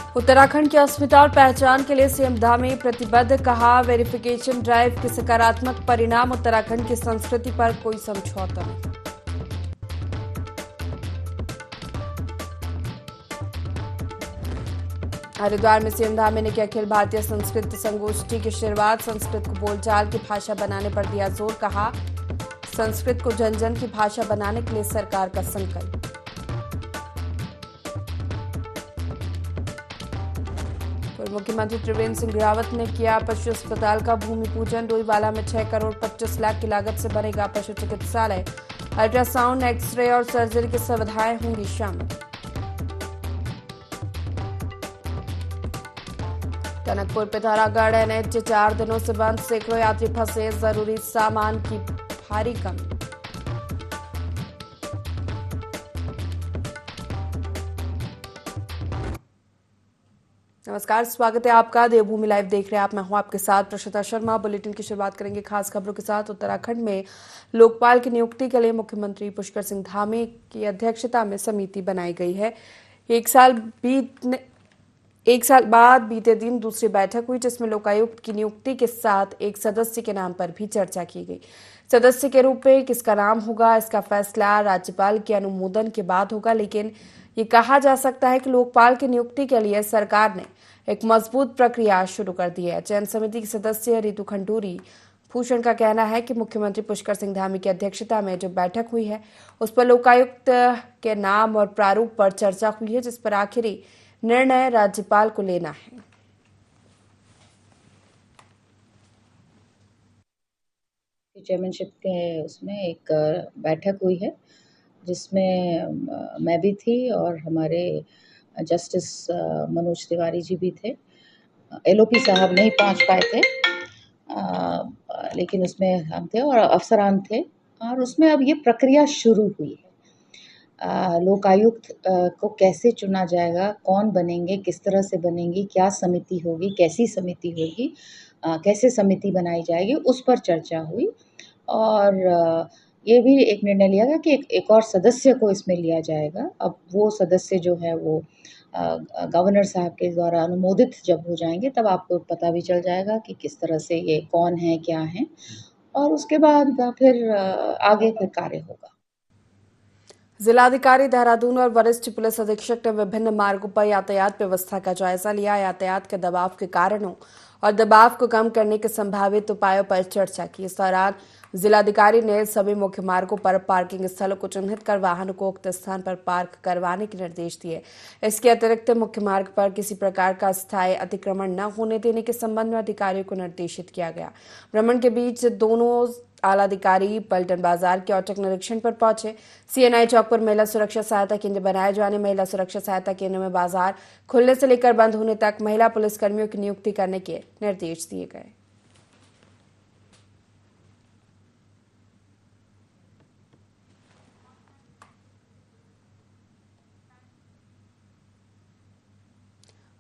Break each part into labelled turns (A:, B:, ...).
A: उत्तराखंड की अस्मिता और पहचान के लिए सीएम धामी प्रतिबद्ध, कहा वेरिफिकेशन ड्राइव के सकारात्मक परिणाम, उत्तराखंड की संस्कृति पर कोई समझौता नहीं। हरिद्वार में सीएम धामी ने की अखिल भारतीय संस्कृत संगोष्ठी की शुरुआत, संस्कृत को बोलचाल की भाषा बनाने पर दिया जोर, कहा संस्कृत को जन जन की भाषा बनाने के लिए सरकार का संकल्प। पूर्व मुख्यमंत्री त्रिवेंद्र सिंह रावत ने किया पशु अस्पताल का भूमि पूजन, डोईवाला में 6 करोड़ 25 लाख की लागत से बनेगा पशु चिकित्सालय, अल्ट्रासाउंड, एक्सरे और सर्जरी की सुविधाएं होंगी शामिल। टनकपुर पिथौरागढ़ एनएच 4 दिनों से बंद, सैकड़ों यात्री फंसे, जरूरी सामान की भारी कमी। नमस्कार, स्वागत है आपका देवभूमि लाइव देख रहे हैं आप। मैं हूं आपके साथ प्रशिता शर्मा। बुलेटिन की शुरुआत करेंगे खास खबरों के साथ। उत्तराखंड में लोकपाल की नियुक्ति के लिए मुख्यमंत्री पुष्कर सिंह धामी की अध्यक्षता में समिति बनाई गई है। एक साल बाद बीते दिन दूसरी बैठक हुई, जिसमें लोकायुक्त की नियुक्ति के साथ एक सदस्य के नाम पर भी चर्चा की गई। सदस्य के रूप में किसका नाम होगा, इसका फैसला राज्यपाल के अनुमोदन के बाद होगा, लेकिन ये कहा जा सकता है कि लोकपाल की नियुक्ति के लिए सरकार ने एक मजबूत प्रक्रिया शुरू कर दी है। चयन समिति की सदस्य रितु खंडूरी भूषण का कहना है कि मुख्यमंत्री पुष्कर सिंह धामी की अध्यक्षता में जो बैठक हुई है उस पर लोकायुक्त के नाम और प्रारूप पर चर्चा हुई है, जिस पर आखिरी निर्णय राज्यपाल को लेना है।
B: चेयरमैनशिप के उसमें एक बैठक हुई है, जिसमें मैं भी थी और हमारे जस्टिस मनोज तिवारी जी भी थे। एलओपी साहब नहीं पहुंच पाए थे, लेकिन उसमें हम थे और अफसरान थे, और उसमें अब ये प्रक्रिया शुरू हुई है। लोकायुक्त को कैसे चुना जाएगा, कौन बनेंगे, किस तरह से बनेंगी, क्या समिति होगी, कैसी समिति होगी, कैसे समिति बनाई जाएगी, उस पर चर्चा हुई। और ये भी एक निर्णय लिया गया कि एक और सदस्य को इसमें लिया जाएगा। अब वो सदस्य जो है वो गवर्नर साहब के द्वारा अनुमोदित जब हो जाएंगे तब आपको पता भी चल जाएगा कि किस तरह से ये कौन है, क्या है, और उसके बाद फिर आगे फिर कार्य होगा।
A: जिलाधिकारी देहरादून और वरिष्ठ पुलिस अधीक्षक ने विभिन्न मार्गों पर यातायात व्यवस्था का जायजा लिया, यातायात के दबाव के कारणों और दबाव को कम करने के संभावित उपायों पर चर्चा की। इस दौरान जिलाधिकारी ने सभी मुख्य मार्गों पर पार्किंग स्थलों को चिन्हित कर वाहनों को उक्त स्थान पर पार्क करवाने के निर्देश दिए। इसके अतिरिक्त मुख्य मार्ग पर किसी प्रकार का अस्थायी अतिक्रमण न होने देने के संबंध में अधिकारियों को निर्देशित किया गया। भ्रमण के बीच दोनों आलाधिकारी पलटन बाजार के औचक निरीक्षण पर पहुंचे। सीएनआई चौक पर महिला सुरक्षा सहायता केंद्र बनाए जाने, महिला सुरक्षा सहायता केंद्र में बाजार खुलने से लेकर बंद होने तक महिला पुलिसकर्मियों की नियुक्ति करने के निर्देश दिए गए।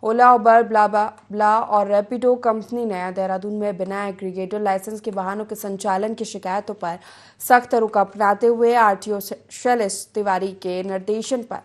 A: ओला, उबर, ब्ला और रैपिडो कंपनी ने देहरादून में बिना एग्रीगेटर लाइसेंस के वाहनों के संचालन की शिकायतों पर सख्त रुख अपनाते हुए आरटीओ शैलेश तिवारी के निर्देशन पर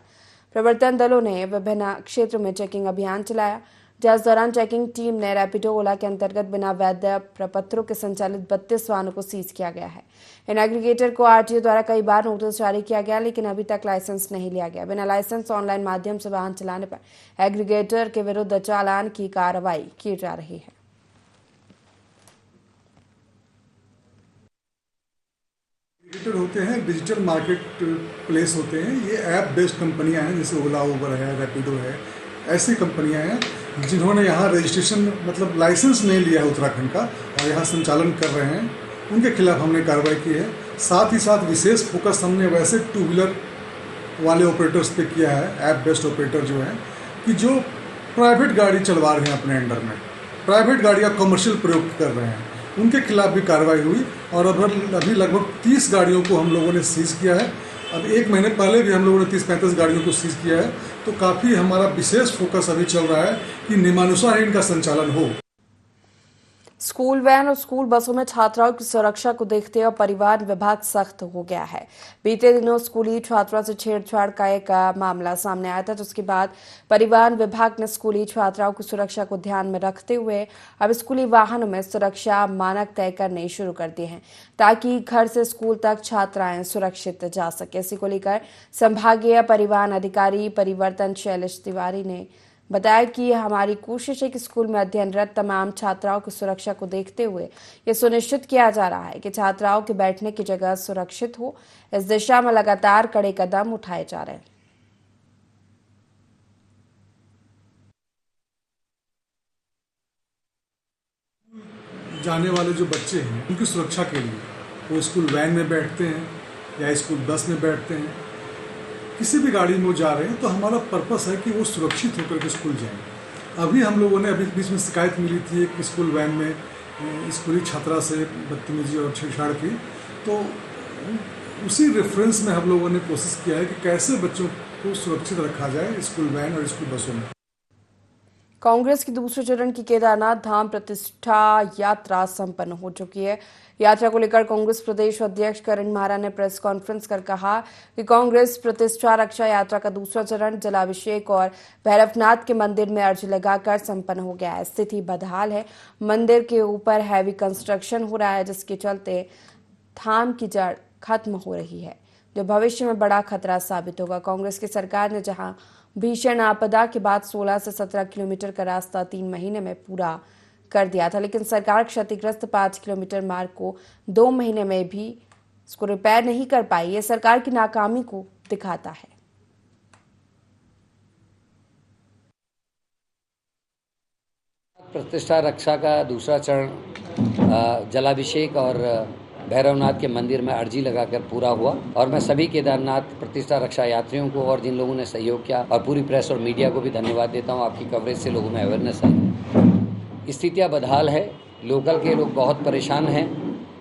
A: प्रवर्तन दलों ने विभिन्न क्षेत्रों में चेकिंग अभियान चलाया। जिस दौरान चेकिंग टीम ने रैपिडो ओला के अंतर्गत बिना वैध प्रपत्रों के संचालित 32 वाहनों को सीज किया गया है। इन एग्रीगेटर को आरटीओ द्वारा कई बार नोटिस जारी किया गया, लेकिन अभी तक लाइसेंस नहीं लिया गया। बिना लाइसेंस ऑनलाइन माध्यम से वाहन चलाने पर एग्रीगेटर के विरुद्ध चालान की कार्रवाई की जा रही है।
C: एग्रीगेटर होते हैं, डिजिटल मार्केट प्लेस होते हैं। ये ऐप बेस्ड कंपनियां हैं, जैसे ओला, उबर है, रैपिडो है, ऐसी कंपनियां हैं जिन्होंने यहाँ रजिस्ट्रेशन मतलब लाइसेंस नहीं लिया है उत्तराखंड का और यहाँ संचालन कर रहे हैं। उनके खिलाफ हमने कार्रवाई की है। साथ ही साथ विशेष फोकस हमने वैसे 2 व्हीलर वाले ऑपरेटर्स पे किया है, ऐप बेस्ड ऑपरेटर जो हैं, कि जो प्राइवेट गाड़ी चलवा रहे हैं अपने अंडर में, प्राइवेट गाड़ी का कमर्शियल प्रयोग कर रहे हैं, उनके खिलाफ भी कार्रवाई हुई। और अभी लगभग 30 गाड़ियों को हम लोगों ने सीज किया है। अब 1 महीने पहले भी हम लोगों ने 30-35 गाड़ियों को सीज किया है। तो काफ़ी हमारा विशेष फोकस अभी चल रहा है कि नियमानुसार इनका संचालन हो।
A: स्कूल वैन और स्कूल बसों में छात्राओं की सुरक्षा को देखते हुए परिवहन विभाग सख्त हो गया है। बीते दिनों स्कूली छात्रों से छेड़छाड़ का एक मामला सामने आया था, जिसके बाद परिवहन विभाग ने स्कूली छात्राओं की सुरक्षा को ध्यान में रखते हुए अब स्कूली वाहनों में सुरक्षा मानक तय करने शुरू कर दिए हैं, ताकि घर से स्कूल तक छात्राएं सुरक्षित जा सके। इसी को लेकर संभागीय परिवहन अधिकारी परिवर्तन शैलेश तिवारी ने बताया कि हमारी कोशिश है कि स्कूल में अध्ययनरत तमाम छात्राओं की सुरक्षा को देखते हुए ये सुनिश्चित किया जा रहा है कि छात्राओं के बैठने की जगह सुरक्षित हो। इस दिशा में लगातार कड़े कदम उठाए जा रहे हैं।
C: जाने वाले जो बच्चे हैं उनकी सुरक्षा के लिए वो स्कूल वैन में बैठते हैं या स्कूल बस में बैठते हैं, किसी भी गाड़ी में वो जा रहे हैं, तो हमारा पर्पस है कि वो सुरक्षित होकर के स्कूल जाएं। अभी हम लोगों ने अभी बीच में शिकायत मिली थी कि स्कूल वैन में स्कूली छात्रा से बदतमीजी और छेड़छाड़ की, तो उसी रेफरेंस में हम लोगों ने कोशिश किया है कि कैसे बच्चों को सुरक्षित रखा जाए स्कूल वैन और स्कूल बसों में।
A: कांग्रेस की दूसरे चरण की केदारनाथ धाम प्रतिष्ठा यात्रा संपन्न हो चुकी है। यात्रा को लेकर कांग्रेस प्रदेश अध्यक्ष करण मारा ने प्रेस कॉन्फ्रेंस कर कहा कि कांग्रेस प्रतिष्ठा रक्षा यात्रा का दूसरा चरण जलाभिषेक और भैरवनाथ के मंदिर में अर्जी लगाकर संपन्न हो गया है। स्थिति बदहाल है, मंदिर के ऊपर हैवी कंस्ट्रक्शन हो रहा है, जिसके चलते धाम की जड़ खत्म हो रही है, जो भविष्य में बड़ा खतरा साबित होगा। कांग्रेस की सरकार ने जहां भीषण आपदा के बाद 16 से 17 किलोमीटर का रास्ता 3 महीने में पूरा कर दिया था, लेकिन सरकार क्षतिग्रस्त 5 किलोमीटर मार्ग को 2 महीने में भी इसको रिपेयर नहीं कर पाई। ये सरकार की नाकामी को दिखाता है।
D: प्रतिष्ठा रक्षा का दूसरा चरण जलाभिषेक और भैरवनाथ के मंदिर में अर्जी लगाकर पूरा हुआ, और मैं सभी केदारनाथ प्रतिष्ठा रक्षा यात्रियों को और जिन लोगों ने सहयोग किया और पूरी प्रेस और मीडिया को भी धन्यवाद देता हूं। आपकी कवरेज से लोगों में अवेयरनेस आई। स्थितियां बदहाल है, लोकल के लोग बहुत परेशान हैं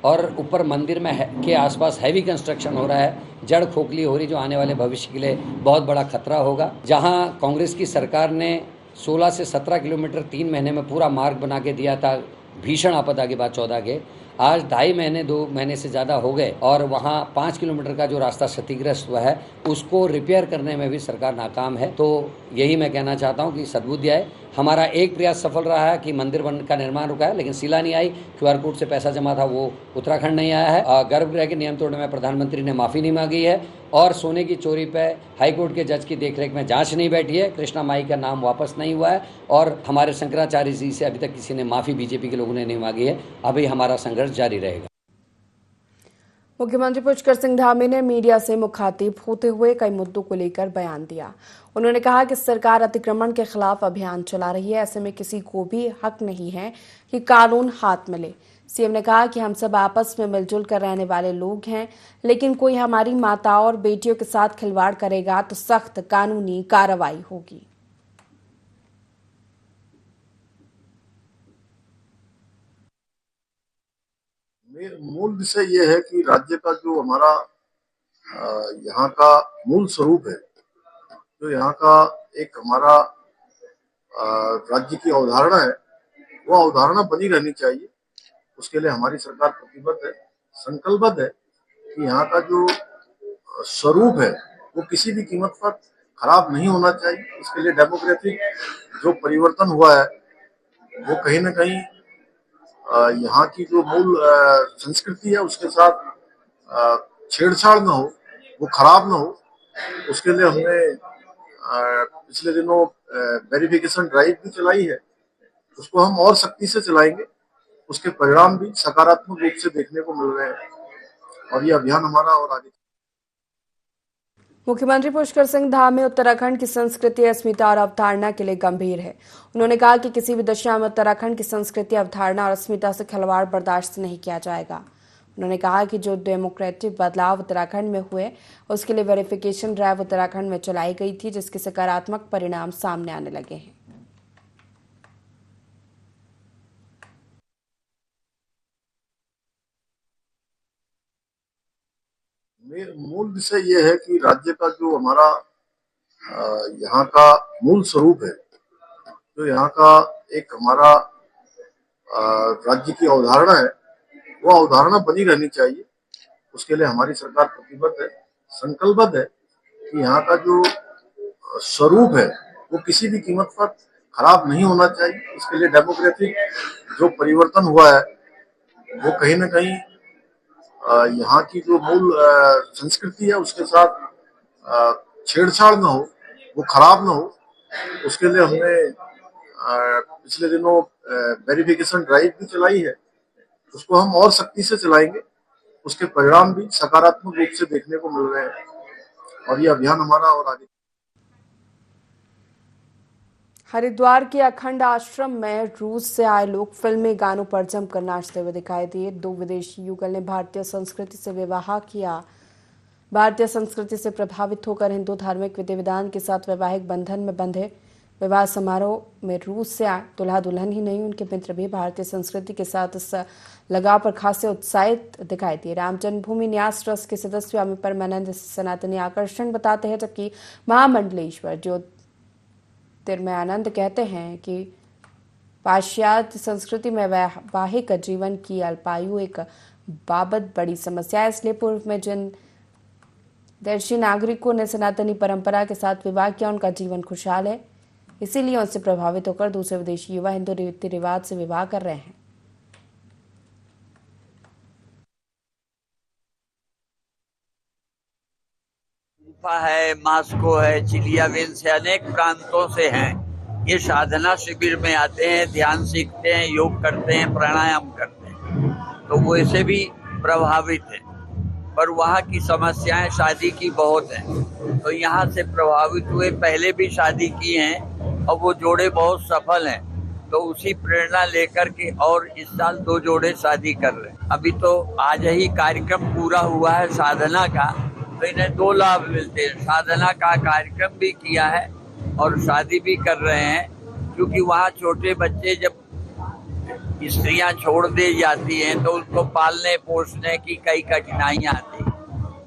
D: और ऊपर मंदिर में के आसपास हैवी कंस्ट्रक्शन हो रहा है, जड़ खोखली हो रही, जो आने वाले भविष्य के लिए बहुत बड़ा खतरा होगा। जहां कांग्रेस की सरकार ने 16 से 17 किलोमीटर 3 महीने में पूरा मार्ग बना के दिया था, भीषण आपदा के बाद 14 के, आज 2.5 महीने 2 महीने से ज़्यादा हो गए और वहाँ 5 किलोमीटर का जो रास्ता क्षतिग्रस्त हुआ है उसको रिपेयर करने में भी सरकार नाकाम है। तो यही मैं कहना चाहता हूँ कि सद्बुद्धि आए। हमारा एक प्रयास सफल रहा है कि मंदिर का निर्माण रुका है, लेकिन शिला नहीं आई। QR कोड से पैसा जमा था वो उत्तराखंड नहीं आया है। गर्भगृह के नियम तोड़ने में प्रधानमंत्री ने माफ़ी नहीं मांगी है और सोने की चोरी पे हाईकोर्ट के जज की देखरेख में जांच नहीं बैठी है। कृष्णा माई का नाम वापस नहीं हुआ है और हमारे शंकराचार्य जी से अभी तक किसी ने माफ़ी बीजेपी के लोगों ने नहीं मांगी है। अभी हमारा संघर्ष जारी रहेगा।
A: मुख्यमंत्री पुष्कर सिंह धामी ने मीडिया से मुखातिब होते हुए कई मुद्दों को लेकर बयान दिया। उन्होंने कहा कि सरकार अतिक्रमण के खिलाफ अभियान चला रही है, ऐसे में किसी को भी हक नहीं है कि कानून हाथ में ले। सीएम ने कहा कि हम सब आपस में मिलजुल कर रहने वाले लोग हैं, लेकिन कोई हमारी माताओं और बेटियों के साथ खिलवाड़ करेगा तो सख्त कानूनी कार्रवाई होगी।
E: मूल विषय ये है कि राज्य का जो हमारा यहाँ का मूल स्वरूप है, जो यहाँ का एक हमारा राज्य की अवधारणा है, वो अवधारणा बनी रहनी चाहिए। उसके लिए हमारी सरकार प्रतिबद्ध है, संकल्पबद्ध है कि यहाँ का जो स्वरूप है वो किसी भी कीमत पर खराब नहीं होना चाहिए। इसके लिए डेमोक्रेटिक जो परिवर्तन हुआ है वो कहीं ना कहीं यहाँ की जो मूल संस्कृति है उसके साथ छेड़छाड़ ना हो, वो खराब ना हो। उसके लिए हमने पिछले दिनों वेरिफिकेशन ड्राइव भी चलाई है, उसको हम और सख्ती से चलाएंगे। उसके परिणाम भी सकारात्मक रूप से देखने को मिल रहे हैं और ये अभियान हमारा और आगे।
A: मुख्यमंत्री पुष्कर सिंह धामी उत्तराखंड की संस्कृति, अस्मिता और अवधारणा के लिए गंभीर है। उन्होंने कहा कि किसी भी दशा में उत्तराखंड की संस्कृति, अवधारणा और अस्मिता से खिलवाड़ बर्दाश्त नहीं किया जाएगा। उन्होंने कहा कि जो डेमोक्रेटिक बदलाव उत्तराखंड में हुए उसके लिए वेरिफिकेशन ड्राइव उत्तराखंड में चलाई गई थी, जिसके सकारात्मक परिणाम सामने आने लगे हैं।
E: मूल विषय ये है कि राज्य का जो हमारा यहाँ का मूल स्वरूप है, जो यहाँ का एक हमारा राज्य की अवधारणा है वो अवधारणा बनी रहनी चाहिए। उसके लिए हमारी सरकार प्रतिबद्ध है, संकल्पबद्ध है कि यहाँ का जो स्वरूप है वो किसी भी कीमत पर खराब नहीं होना चाहिए। इसके लिए डेमोक्रेटिक जो परिवर्तन हुआ है वो कहीं ना कहीं यहाँ की जो मूल संस्कृति है उसके साथ छेड़छाड़ न हो, वो खराब न हो। उसके लिए हमने पिछले दिनों वेरिफिकेशन ड्राइव भी चलाई है, उसको हम और सख्ती से चलाएंगे। उसके परिणाम भी सकारात्मक रूप से देखने को मिल रहे हैं और ये अभियान हमारा और आगे।
A: हरिद्वार के अखंड आश्रम में रूस से आए लोग फिल्मी गानों पर जमकर नाचते हुए दिखाई दिए। 2 विदेशी युगल ने भारतीय संस्कृति से विवाह किया। भारतीय संस्कृति से प्रभावित होकर हिंदू धार्मिक विधि विधान के साथ वैवाहिक बंधन में बंधे। विवाह समारोह में रूस से आए दुल्हा दुल्हन ही नहीं, उनके मित्र भी भारतीय संस्कृति के साथ इस लगाव पर खासे उत्साहित दिखाई दिए। राम जन्मभूमि न्यास ट्रस्ट के सदस्य स्वामी परमानंद सनातनी आकर्षण बताते हैं, जबकि महामंडलेश्वर ज्योतिर्मयानंद कहते हैं कि पाश्चात्य संस्कृति में वैवाहिक जीवन की अल्पायु एक बाबत बड़ी समस्या है। इसलिए पूर्व में जिन देशी नागरिकों ने सनातनी परंपरा के साथ विवाह किया उनका जीवन खुशहाल है। इसीलिए उनसे प्रभावित होकर दूसरे विदेशी युवा हिंदू रीति रिवाज से विवाह कर रहे हैं।
F: है, मास्को है, चिलियावेंस है, अनेक प्रांतों से हैं। ये साधना शिविर में आते हैं, ध्यान सीखते हैं, योग करते हैं, प्राणायाम करते हैं, तो वो इससे भी प्रभावित है। पर वहाँ की समस्याएं शादी की बहुत हैं, तो यहाँ से प्रभावित हुए। पहले भी शादी की हैं और वो जोड़े बहुत सफल हैं, तो उसी प्रेरणा लेकर के और इस साल 2 जोड़े शादी कर रहे हैं। अभी तो आज ही कार्यक्रम पूरा हुआ है साधना का, तो इन्हें 2 लाभ मिलते हैं। साधना का कार्यक्रम भी किया है और शादी भी कर रहे हैं, क्योंकि वहाँ छोटे बच्चे जब स्त्रियां छोड़ दी जाती हैं तो उनको पालने पोषने की कई कठिनाइयां आती,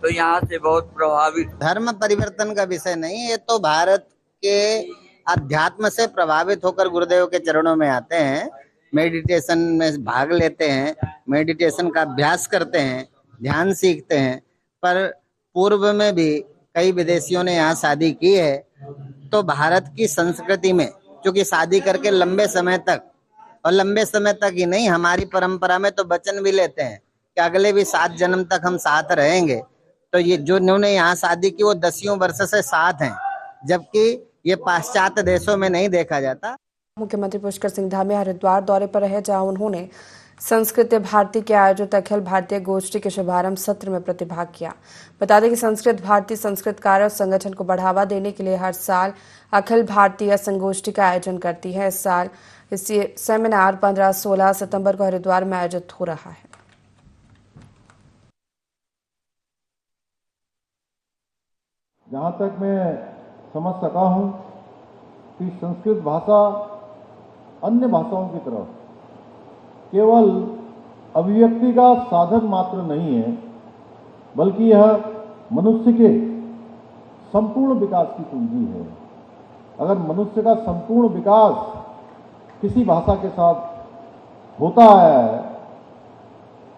F: तो यहाँ से बहुत प्रभावित।
G: धर्म परिवर्तन का विषय नहीं, ये तो भारत के अध्यात्म से प्रभावित होकर गुरुदेव के चरणों में आते हैं, मेडिटेशन में भाग लेते हैं, मेडिटेशन का अभ्यास करते हैं, ध्यान सीखते हैं। पर पूर्व में भी कई विदेशियों ने यहाँ शादी की है, तो भारत की संस्कृति में क्योंकि शादी करके लंबे समय तक, और लंबे समय तक ही नहीं, हमारी परंपरा में तो वचन भी लेते हैं कि अगले भी 7 जन्म तक हम साथ रहेंगे। तो ये जो इन्होंने यहाँ शादी की वो 10 वर्ष से साथ हैं, जबकि ये पाश्चात्य देशों में नहीं देखा जाता।
A: मुख्यमंत्री पुष्कर सिंह धामी हरिद्वार दौरे पर रहे, जहां उन्होंने संस्कृत भारती के आयोजित अखिल भारतीय गोष्ठी के शुभारंभ सत्र में प्रतिभाग किया। बता दें कि संस्कृत भारती संस्कृत कार्य संगठन को बढ़ावा देने के लिए हर साल अखिल भारतीय संगोष्ठी का आयोजन करती है। इस साल इस सेमिनार 15-16 सितंबर को हरिद्वार में आयोजित हो रहा है।
H: जहाँ तक मैं समझ सका हूँ कि संस्कृत भाषा अन्य भाषाओं की तरह केवल अभिव्यक्ति का साधन मात्र नहीं है, बल्कि यह मनुष्य के संपूर्ण विकास की कुंजी है। अगर मनुष्य का संपूर्ण विकास किसी भाषा के साथ होता आया है,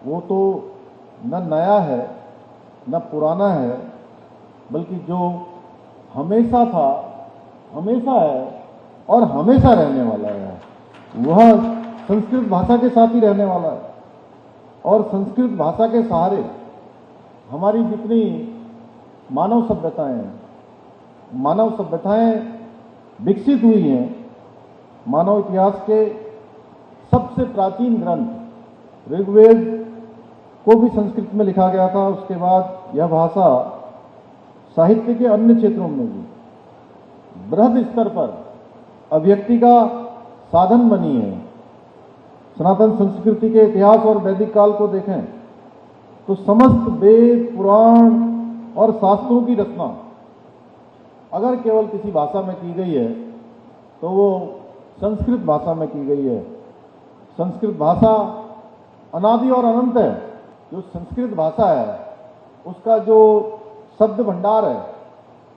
H: वो तो न नया है न पुराना है, बल्कि जो हमेशा था, हमेशा है और हमेशा रहने वाला है, वह संस्कृत भाषा के साथ ही रहने वाला है। और संस्कृत भाषा के सहारे हमारी जितनी मानव सभ्यताएं विकसित हुई हैं, मानव इतिहास के सबसे प्राचीन ग्रंथ ऋग्वेद को भी संस्कृत में लिखा गया था। उसके बाद यह भाषा साहित्य के अन्य क्षेत्रों में भी बृहद स्तर पर अभिव्यक्ति का साधन बनी है। सनातन संस्कृति के इतिहास और वैदिक काल को देखें तो समस्त वेद, पुराण और शास्त्रों की रचना अगर केवल किसी भाषा में की गई है तो वो संस्कृत भाषा में की गई है। संस्कृत भाषा अनादि और अनंत है। जो संस्कृत भाषा है उसका जो शब्द भंडार है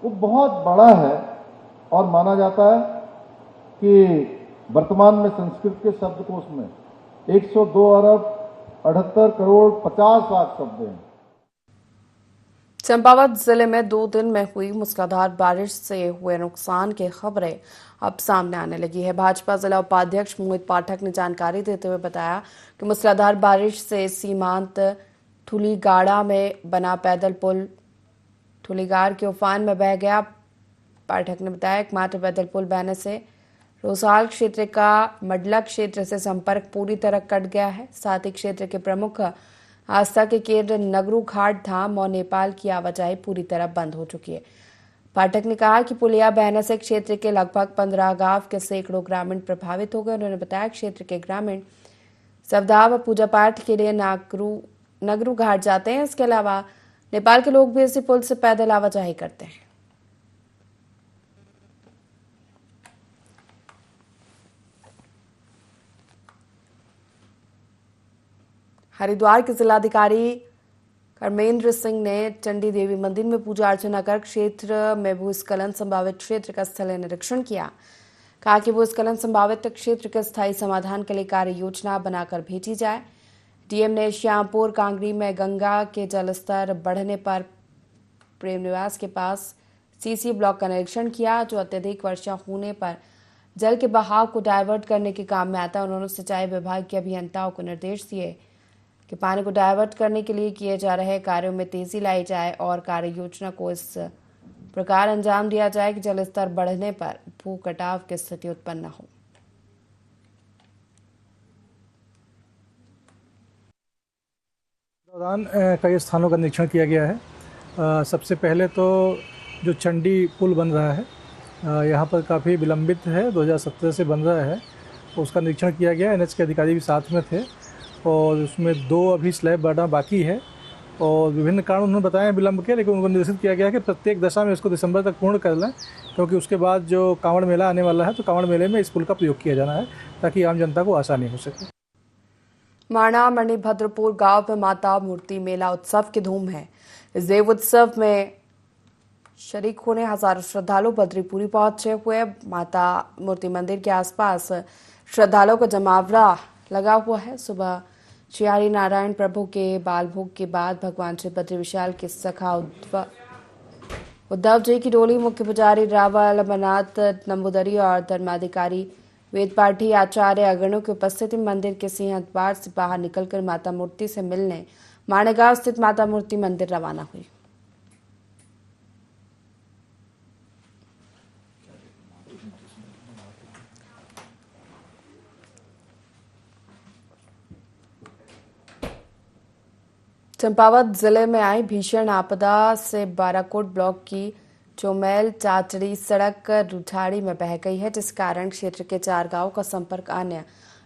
H: वो बहुत बड़ा है, और माना जाता है कि वर्तमान में संस्कृत के शब्दकोश में 102 अरब 78 करोड़ 50 लाख शब्द हैं।
A: चंपावत जिले में 2 दिन में हुई मूसलाधार बारिश से हुए नुकसान की खबरें अब सामने आने लगी है। भाजपा जिला उपाध्यक्ष मोहित पाठक ने जानकारी देते हुए बताया कि मूसलाधार बारिश से सीमांत ठुलीगाड़ा में बना पैदल पुल ठुलीगाड़ के उफान में बह गया। पाठक ने बताया एकमात्र पैदल पुल बहने से रोसाल क्षेत्र का मडला क्षेत्र से संपर्क पूरी तरह कट गया है। साथ ही क्षेत्र के प्रमुख आस्था के केंद्र नगरू घाट धाम और नेपाल की आवाजाही पूरी तरह बंद हो चुकी है। पाठक ने कहा कि पुलिया बहने से क्षेत्र के लगभग 15 गांव के सैकड़ों ग्रामीण प्रभावित हो गए। उन्होंने बताया क्षेत्र के ग्रामीण सवधा व पूजा पाठ के लिए नगरू घाट जाते हैं। इसके अलावा नेपाल के लोग भी इसी पुल से पैदल आवाजाही करते हैं। हरिद्वार के जिलाधिकारी कर्मेंद्र सिंह ने चंडी देवी मंदिर में पूजा अर्चना कर क्षेत्र में भूस्खलन संभावित क्षेत्र का स्थलीय निरीक्षण किया। कहा कि भूस्खलन संभावित क्षेत्र के स्थायी समाधान के लिए कार्य योजना बनाकर भेजी जाए। डीएम ने श्यामपुर कांगड़ी में गंगा के जलस्तर बढ़ने पर प्रेम निवास के पास सीसी ब्लॉक का निरीक्षण किया, जो अत्यधिक वर्षा होने पर जल के बहाव को डायवर्ट करने के काम में आता है। उन्होंने सिंचाई विभाग के अभियंताओं को निर्देश दिए कि पानी को डायवर्ट करने के लिए किए जा रहे कार्यों में तेजी लाई जाए और कार्य योजना को इस प्रकार अंजाम दिया जाए कि जलस्तर बढ़ने पर भू कटाव की स्थिति उत्पन्न न हो।
I: दौरान कई स्थानों का निरीक्षण किया गया है। सबसे पहले तो जो चंडी पुल बन रहा है यहाँ पर काफ़ी विलंबित है, 2017 से बन रहा है, तो उसका निरीक्षण किया गया। एनएच के अधिकारी भी साथ में थे और उसमें 2 अभी स्लैब बढ़ना बाकी है और विभिन्न कारण उन्होंने बताए विलंब के, लेकिन उनको निर्देशित किया गया है कि प्रत्येक दशा में इसको दिसंबर तक पूर्ण कर लें, क्योंकि उसके बाद जो कांवड़ मेला आने वाला है तो कांवड़ मेले में इस पुल का प्रयोग किया जाना है ताकि आम जनता को आसानी हो सके।
A: माणा मणिभद्रपुर गांव में माता मूर्ति मेला उत्सव की धूम है। इस देव उत्सव में शरीक होने हजारों श्रद्धालु बद्रीपुरी पहुंचे हुए। माता मूर्ति मंदिर के आसपास श्रद्धालुओं का जमावड़ा लगा हुआ है। सुबह श्री नारायण प्रभु के बालभोग के बाद भगवान श्री बद्री विशाल के सखा उद्धव जी की डोली मुख्य पुजारी रावल अमरनाथ नंबूदरी और धर्माधिकारी वेद पाठी आचार्य अगणों की उपस्थिति मंदिर के सिंह द्वार से बाहर निकलकर माता मूर्ति से मिलने माणेगांव स्थित माता मूर्ति मंदिर रवाना हुई। चंपावत जिले में आई भीषण आपदा से बाराकोट ब्लॉक की चोमेल चाचड़ी सड़क रुझाड़ी में बह गई है, जिस कारण क्षेत्र के 4 गांवों का संपर्क अन्य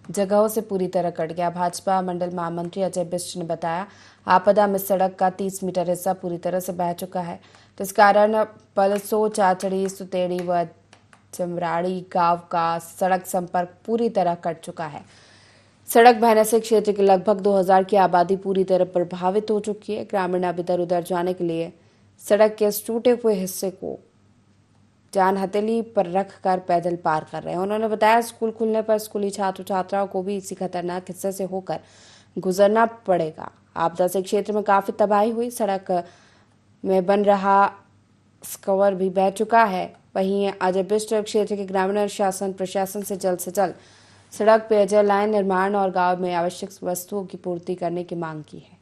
A: जगहों से पूरी तरह कट गया। भाजपा मंडल महामंत्री अजय बिष्ट ने बताया आपदा में सड़क का 30 मीटर हिस्सा पूरी तरह से बह चुका है, जिस कारण पलसो चाचड़ी सुतेड़ी व चमराड़ी गांव का सड़क संपर्क पूरी तरह कट चुका है। सड़क बहने से क्षेत्र की लगभग 2000 की आबादी पूरी तरह प्रभावित हो चुकी है। ग्रामीण अब इधर उधर जाने के लिए सड़क के इस टूटे हुए हिस्से को जान हथेली पर रखकर पैदल पार कर रहे हैं। उन्होंने बताया स्कूल खुलने पर स्कूली छात्र छात्राओं को भी इसी खतरनाक हिस्से से होकर गुजरना पड़ेगा। आपदा से क्षेत्र में काफी तबाही हुई। सड़क में बन रहा स्कवर भी बह चुका है। वहीं अजय बिष्ट क्षेत्र के ग्रामीण शासन प्रशासन से जल्द सड़क पेयजल लाइन निर्माण और गांव में आवश्यक वस्तुओं की पूर्ति करने की मांग की है।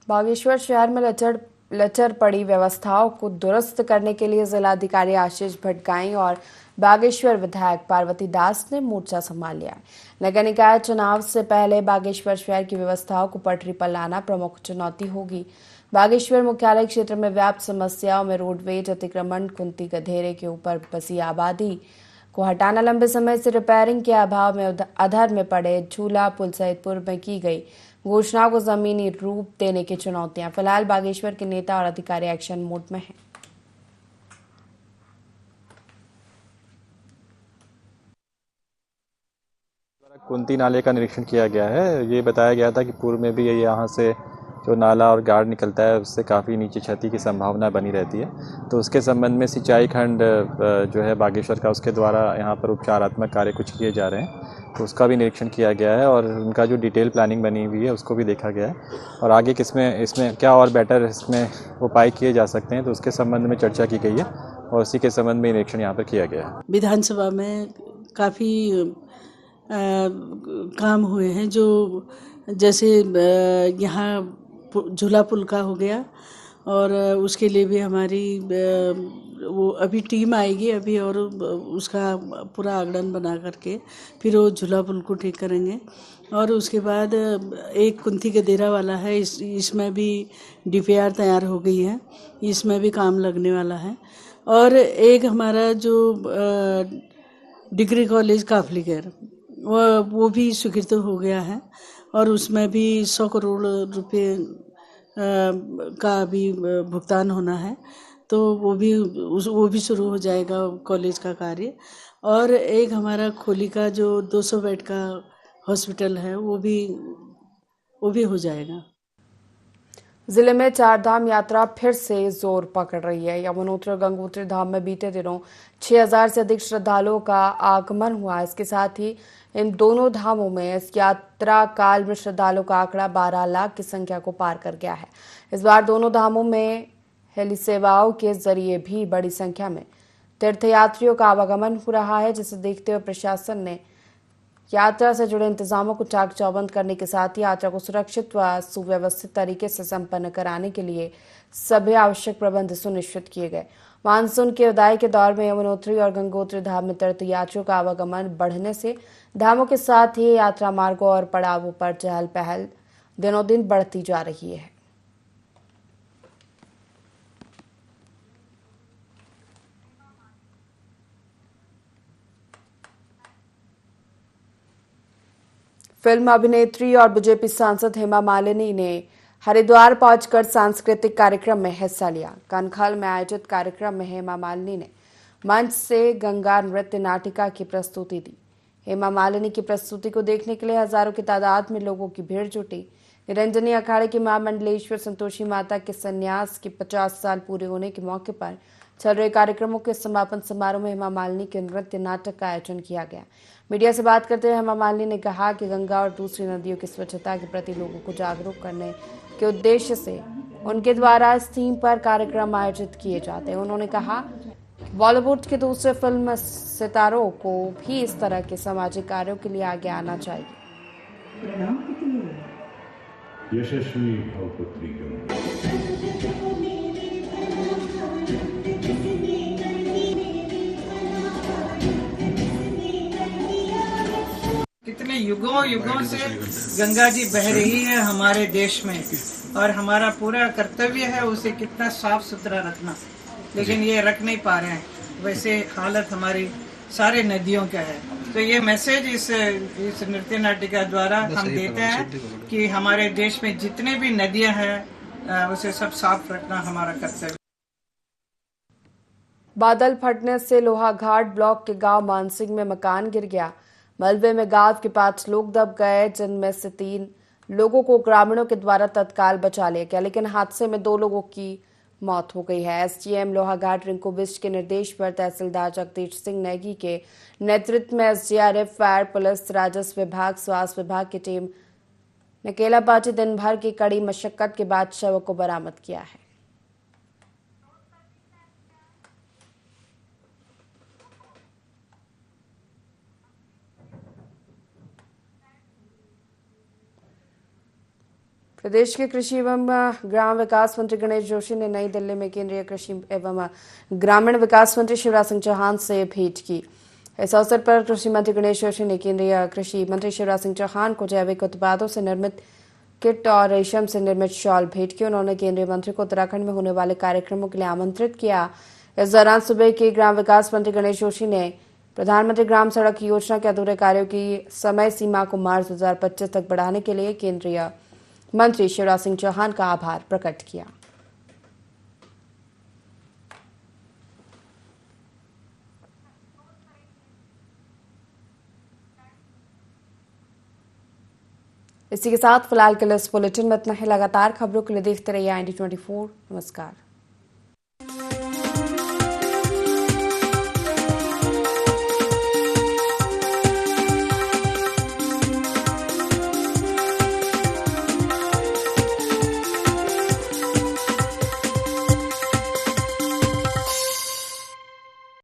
A: बागेश्वर शहर में लचर पड़ी व्यवस्थाओं को दुरुस्त करने के लिए जिलाधिकारी आशीष भटगाई और बागेश्वर विधायक पार्वती दास ने मोर्चा संभाल लिया। नगर निकाय चुनाव से पहले बागेश्वर शहर की व्यवस्थाओं को पटरी पर लाना प्रमुख चुनौती होगी। बागेश्वर मुख्यालय क्षेत्र में व्याप्त समस्याओं में रोडवेज अतिक्रमण, कुंती गधेरे के ऊपर बसी आबादी को हटाना, लंबे समय से रिपेयरिंग के अभाव में अधर में पड़े झूला पुल सहित पूर्व में की गई घोषणाओं को जमीनी रूप देने की चुनौतियां। फिलहाल बागेश्वर के नेता और अधिकारी एक्शन मोड में हैं।
J: कुंती नाले का निरीक्षण किया गया है। ये बताया गया था कि पूर्व में भी यहाँ से जो नाला और गार्ड निकलता है उससे काफ़ी नीचे क्षति की संभावना बनी रहती है। तो उसके संबंध में सिंचाई खंड जो है बागेश्वर का, उसके द्वारा यहाँ पर उपचारात्मक कार्य कुछ किए जा रहे हैं, तो उसका भी निरीक्षण किया गया है और उनका जो डिटेल प्लानिंग बनी हुई है उसको भी देखा गया है और आगे इसमें क्या और बेटर इसमें उपाय किए जा सकते हैं तो उसके संबंध में चर्चा की गई है और उसी के संबंध में निरीक्षण यहाँ पर किया गया है।
K: विधानसभा में काफ़ी काम हुए हैं, जो जैसे यहाँ झूला पुल का हो गया और उसके लिए भी हमारी वो अभी टीम आएगी अभी और उसका पूरा आगड़न बना करके फिर वो झूला पुल को ठीक करेंगे। और उसके बाद एक कुंती के देरा वाला है, इसमें भी DPR तैयार हो गई है, इसमें भी काम लगने वाला है। और एक हमारा जो डिग्री कॉलेज काफलीगैर वो भी स्वीकृत हो गया है और उसमें भी 100 करोड़ रुपए का भी भुगतान होना है, तो वो भी शुरू हो जाएगा कॉलेज का कार्य। और एक हमारा खोली का जो 200 बेड का हॉस्पिटल है वो भी हो जाएगा।
A: जिले में चारधाम यात्रा फिर से जोर पकड़ रही है। यमुनोत्री और गंगोत्री धाम में बीते दिनों 6000 से अधिक श्रद्धालुओं का आगमन हुआ। इसके साथ ही इन दोनों धामों में इस यात्रा काल में श्रद्धालुओं का आंकड़ा 12 लाख की संख्या को पार कर गया है। इस बार दोनों धामों में हेली सेवाओं के जरिए भी बड़ी संख्या में तीर्थयात्रियों का आवागमन हो रहा है, जिसे देखते हुए प्रशासन ने यात्रा से जुड़े इंतजामों को चाक चौबंद करने के साथ ही यात्रा को सुरक्षित व सुव्यवस्थित तरीके से संपन्न कराने के लिए सभी आवश्यक प्रबंध सुनिश्चित किए गए। मानसून के विदाई के दौर में यमुनोत्री और गंगोत्री धाम में तीर्थयात्रियों का आवागमन बढ़ने से धामों के साथ ही यात्रा मार्गों और पड़ावों पर चहल पहल दिनों दिन बढ़ती जा रही है। फिल्म अभिनेत्री और बीजेपी सांसद हेमा मालिनी ने हरिद्वार पहुंचकर सांस्कृतिक कार्यक्रम में हिस्सा लिया। कनखल में आयोजित कार्यक्रम में हेमा मालिनी ने मंच से गंगा नृत्य नाटिका की प्रस्तुति दी। हेमा मालिनी की प्रस्तुति को देखने के लिए हजारों की तादाद में लोगों की भीड़ जुटी। निरंजनी अखाड़े की महामंडलेश्वर संतोषी माता के संन्यास के 50 साल पूरे होने के मौके पर चल रहे कार्यक्रमों के समापन समारोह में हेमा मालिनी के नृत्य नाटक का आयोजन किया गया। मीडिया से बात करते हुए हेमा मालिनी ने कहा कि गंगा और दूसरी नदियों की स्वच्छता के प्रति लोगों को जागरूक करने के उद्देश्य से उनके द्वारा इस थीम पर कार्यक्रम आयोजित किए जाते हैं। उन्होंने कहा बॉलीवुड के दूसरे फिल्म सितारों को भी इस तरह के सामाजिक कार्यों के लिए आगे आना चाहिए।
L: यशस्वी भव पुत्री गंगा।
M: कितने युगों से गंगा जी बह रही है हमारे देश में और हमारा पूरा कर्तव्य है उसे कितना साफ सुथरा रखना, लेकिन ये रख नहीं पा रहे हैं। वैसे हालत हमारी सारे नदियों का है। तो ये मैसेज इस नृत्य नाटिका द्वारा हम देते हैं कि हमारे देश में जितने भी नदियां हैं उसे सब साफ रखना हमारा कर्तव्य।
A: बादल फटने से लोहाघाट ब्लॉक के गांव मानसिंह में मकान गिर गया। मलबे में गांव के 5 लोग दब गए, जिनमें से 3 लोगों को ग्रामीणों के द्वारा तत्काल बचा लिया गया, लेकिन हादसे में 2 लोगों की मौत हो गई है। एसडीएम लोहाघाट रिंकू बिष्ट के निर्देश पर तहसीलदार जगदीश सिंह नेगी के नेतृत्व में एसडीआरएफ, फायर, पुलिस, राजस्व विभाग, स्वास्थ्य विभाग की टीम ने केलापाटी दिन भर की कड़ी मशक्कत के बाद शव को बरामद किया है। प्रदेश के कृषि एवं ग्राम विकास मंत्री गणेश जोशी ने नई दिल्ली में केंद्रीय कृषि एवं ग्रामीण विकास मंत्री शिवराज सिंह चौहान से भेंट की। इस अवसर पर कृषि मंत्री गणेश जोशी ने केंद्रीय कृषि मंत्री शिवराज सिंह चौहान को जैविक उत्पादों से निर्मित किट और रेशम से निर्मित शॉल भेंट की। उन्होंने केंद्रीय मंत्री को उत्तराखंड में होने वाले कार्यक्रमों के लिए आमंत्रित किया। इस दौरान सुबह के ग्राम विकास मंत्री गणेश जोशी ने प्रधानमंत्री ग्राम सड़क योजना के अधूरे कार्यों की समय सीमा को मार्च 2025 तक बढ़ाने के लिए केंद्रीय मंत्री शिवराज सिंह चौहान का आभार प्रकट किया। इसी के साथ फिलहाल के लिए इस बुलेटिन में इतना ही। लगातार खबरों के लिए देखते रहिए IND24। नमस्कार।